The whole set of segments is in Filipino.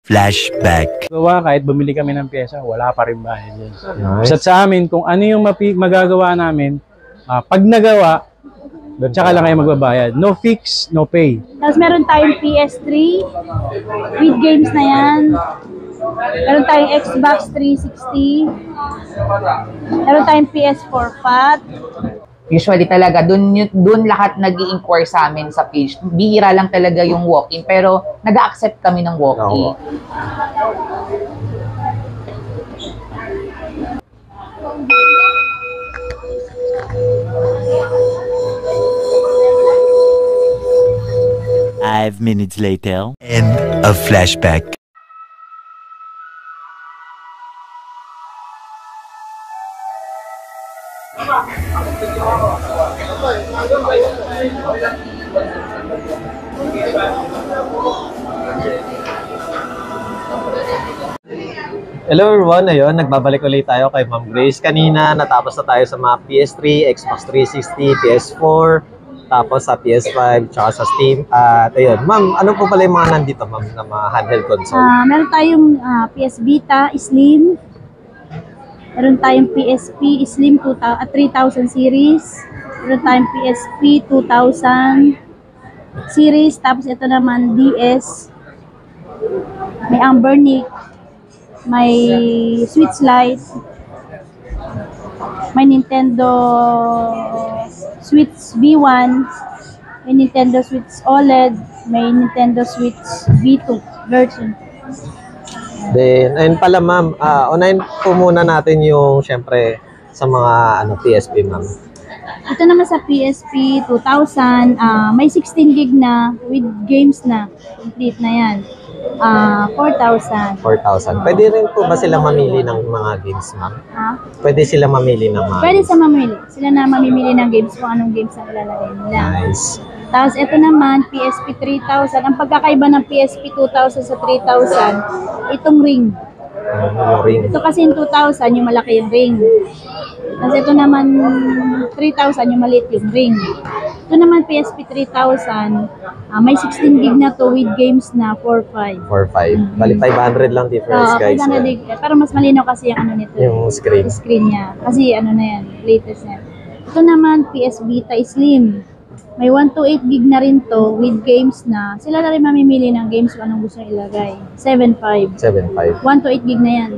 Flashback. Gawa kahit bumili kami ng pyesa, wala pa rin bayad yun. Nice. Sa amin, kung ano yung magagawa namin, pag nagawa, tsaka lang kayo magbabayad. No fix, no pay. Tapos meron tayong PS3 with games na yan. Meron tayong Xbox 360. Meron tayong PS4 Fat. Usually talaga, dun lahat nag-i-inquire sa amin sa page. Bihira lang talaga yung walk-in, pero nag-accept kami ng walk-in. Five minutes later. End of flashback. Hello everyone, ayun, nagbabalik ulit tayo kay Ma'am Grace. Kanina natapos na tayo sa mga PS3, Xbox 360, PS4, tapos sa PS5, tsaka sa Steam. At ayun, Ma'am, ano po pala yung mga nandito, Ma'am, na mga handheld console? Meron tayong PS Vita Slim. Meron tayong PSP Slim 3000 series. Meron tayong PSP 2000 series. Tapos ito naman DS. May Ambernic. May Switch Lite. May Nintendo Switch V1. May Nintendo Switch OLED. May Nintendo Switch V2 version. Then, ayun pala Ma'am, unahin po muna natin yung, syempre, sa mga PSP, Ma'am. Ito naman sa PSP 2000, may 16 gig na with games na. Complete na yan. 4,000. 4,000. Pwede rin po ba sila mamili ng mga games, Ma'am? Ha? Pwede sila mamili ng mga Pwede games? sa mamili. Sila na mamimili ng games kung anong games ang ilalagay nila. Nice. Tapos ito naman, PSP 3000. Ang pagkakaiba ng PSP 2000 sa 3000, itong ring. Yung ring. Ito kasi yung 2000, yung malaki yung ring. Tapos ito naman, 3000, yung maliit yung ring. Ito naman, PSP 3000, may 16 gig na to with games na 4.5. 4,500. Bali 500 lang difference, guys. 500 gig. Pero mas malinaw kasi yung ano nito. Yung screen. Yung screen niya. Kasi ano na yan, latest na yan. Ito naman, PS Vita Slim. May 128 gig na rin to with games na. Sila na rin mamimili ng games kung anong gusto nila ilagay. 7.5. 7,500. 128 gig na yan.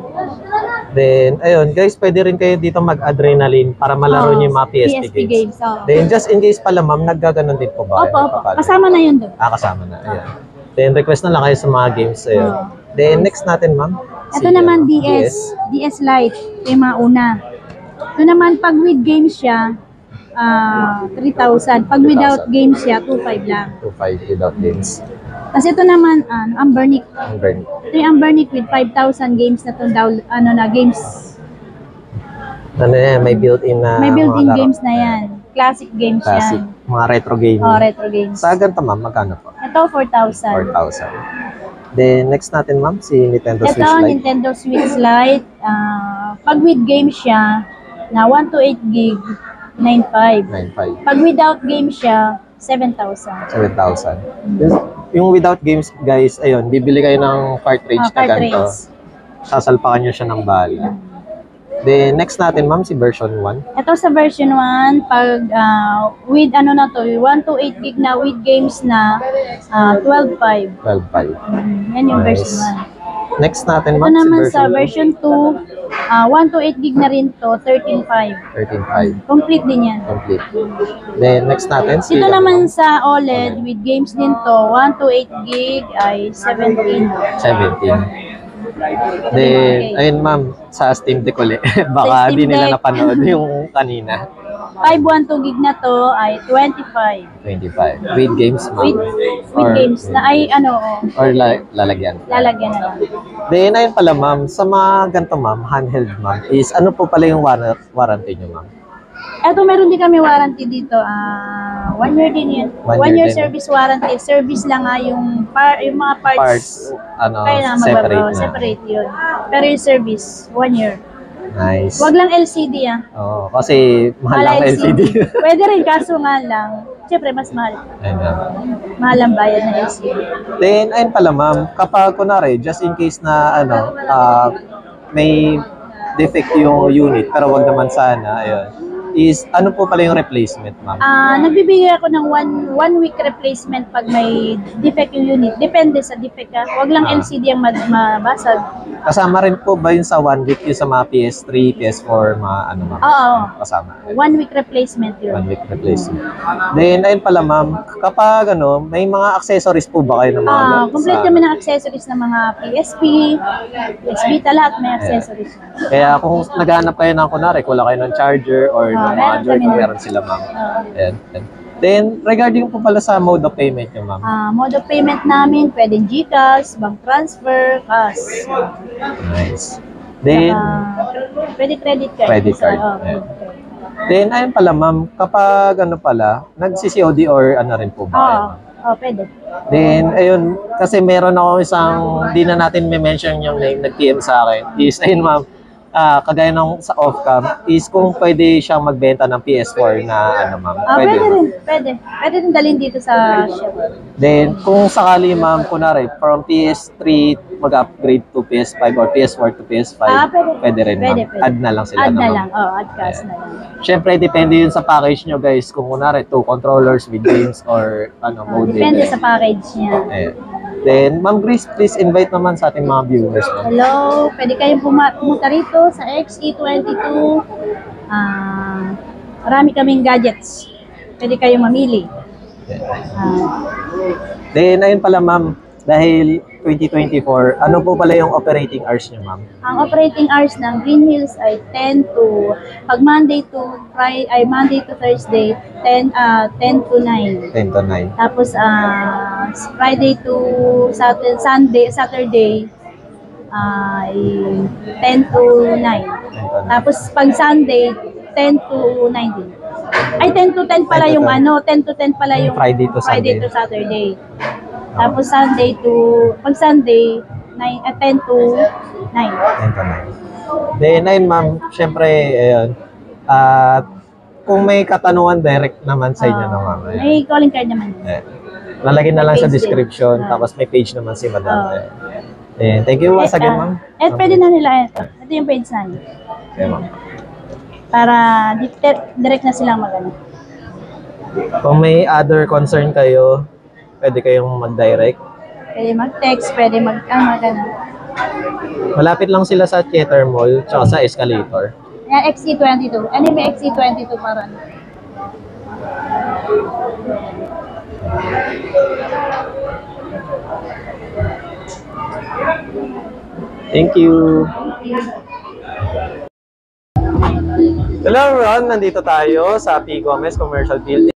Then, ayun, guys, pwede rin kayo dito mag-adrenaline para malaro niyo yung mga PSP games. Then, just in case pala, Ma'am, naggaganon din po ba? Opo. Kasama na yun doon. Kasama na. Ayan. Then, request na lang kayo sa mga games. Ayun. Then, next natin, Ma'am. Ito naman, DS Lite. Ito yung mga una. Ito naman, pag with games siya, 3,000. Pag without games siya, 2,500 lang. 2,500 without games. Kasi ito naman, Ambernic. Ambernic. Ito yung Ambernic with 5,000 games na itong games. Ano yan, may built-in na May built-in mga games na yan. Classic games classic. yan. Mga retro gaming. Retro games. Sa ganito, Ma'am, magkano po? Ito, 4,000. 4,000. Then, next natin, Ma'am, si Nintendo Ito, Switch Lite. Nintendo Switch Lite. Pag with games siya, na 128 gig, 9,500. 9,500. Pag without games siya, 7,000. 7,000. Yung without games, guys, ayun, bibili kayo ng cartridge na ganito. Sasalpakan nyo siya ng bala. Then, next natin, Ma'am, si version 1. Ito sa version 1, pag with ano na to, 128 gig na with games na 12,500. 12,500. Yan yung Nice. version 1. Next natin, Ito Ma'am, naman si sa version 2, 128 gig na rin to, 13,500. 13,500. Complete din yan. Complete. Then, next natin, si Ito naman sa OLED with games din to, 128 gig ay 17. 17. Then, ayun, Ma'am, sa Steam Deck ulit. Baka Steam di nila Deck. napanood yung kanina. 512 gig na to ay 25. 25. With games, Ma'am. With games na ay Or lalagyan. lalagyan na lang. Then, ayun pala, Ma'am, sa mga ganito, Ma'am, handheld, Ma'am, is ano po pala yung warranty nyo, Ma'am? Eto, meron din kami warranty dito. 1 year din yun. 1 year din. service warranty. Service lang nga yung mga parts. Kailangan separate yun. Pero yung service, 1 year. Nice. Wag lang LCD Oo, kasi mahal lang LCD. Pwede rin, kaso nga lang, syempre mas mahal. Ayun nga. Mahal ang bayad ng LCD. Then, ayun pala ma'am, kapag kunwari, just in case na may defect yung unit, pero wag naman sana, ayun, is ano po pala yung replacement ma'am? Nagbibigay ako ng one week replacement pag may defect yung unit. Depende sa defect ka. Huwag lang LCD ang mabasag. Kasama rin po ba yun sa 1 week yung sa mga PS3, PS4, mga ano ma'am? Oo. Kasama. 1 week replacement yun. 1 week replacement. Then, ayun pala ma'am, kapag may mga accessories po ba kayo ng mga Complete kami ng accessories ng mga PSP, PS Vita, lahat may accessories. Kaya kung naghahanap kayo ng kunwari, wala kayo ng charger or ng mga meron joy, kami meron sila ma'am. Ayan. Then, regarding po pala sa mode of payment nyo ma'am. Mode of payment namin, pwedeng GCash, bank transfer, cash. Nice. Then, Pwede credit card. Credit card. Credit card. then ayun pala ma'am, kapag nagsi-COD or rin po ba kayo, ma'am? Pwede. Then, ayun, kasi meron ako isang, di na natin may mention yung name, nag-PM sa akin, is, ayun ma'am, kagaya ng sa off-cam, is kung pwede siyang magbenta ng PS4 na ma'am. Pwede rin. Pwede rin dalhin dito sa shop. Then, kung sakali ma'am, kunwari, from PS3 mag-upgrade to PS5 or PS4 to PS5, pwede rin ma'am. Pwede. Add na lang sila. Add na ma'am. lang. Add cash na lang. Siyempre, depende yun sa package nyo guys. Kung kunwari, 2 controllers with games or mode. Depende sa package niya. Ayan. Then, Ma'am Grace, please invite naman sa ating mga viewers. Ma'am. Hello, pwede kayong pumunta rito sa XE22. Marami kaming gadgets. Pwede kayong mamili. Then, ayun pala ma'am, dahil 2024, ano po pala yung operating hours niyo ma'am? Ang operating hours ng Green Hills ay 10 to, pag Monday to Thursday, 10 to 9. 10 to 9. Tapos Friday to Saturday ay 10 to 9. Tapos pag Sunday 10 to 19. Ay 10 to 10 pala 10 to yung 10. 10 to 10 pala yung Friday to Sunday. Saturday. Tapos pag Sunday 10 to 9. 10 to 9. Then, ayun ma'am, syempre, ayun, kung may katanungan, direct naman sa inyo na ma'am. Ayun. May calling card naman. Ayan. Lalagyan na lang sa Page din. description, tapos may page naman si madam. Ayan. Thank you once again ma'am. Pwede na nila ito. Ito yung page namin. Okay, ma'am. Para direct na silang magano. Kung may other concern kayo, pwede kayong mag-direct. Pwede mag-text, pwede magano. Malapit lang sila sa Theater Mall, tsaka sa Escalator. Yan, XC22. Ano yung XC22 para ano? Thank you. Hello everyone, nandito tayo sa P. Gomez Commercial Building.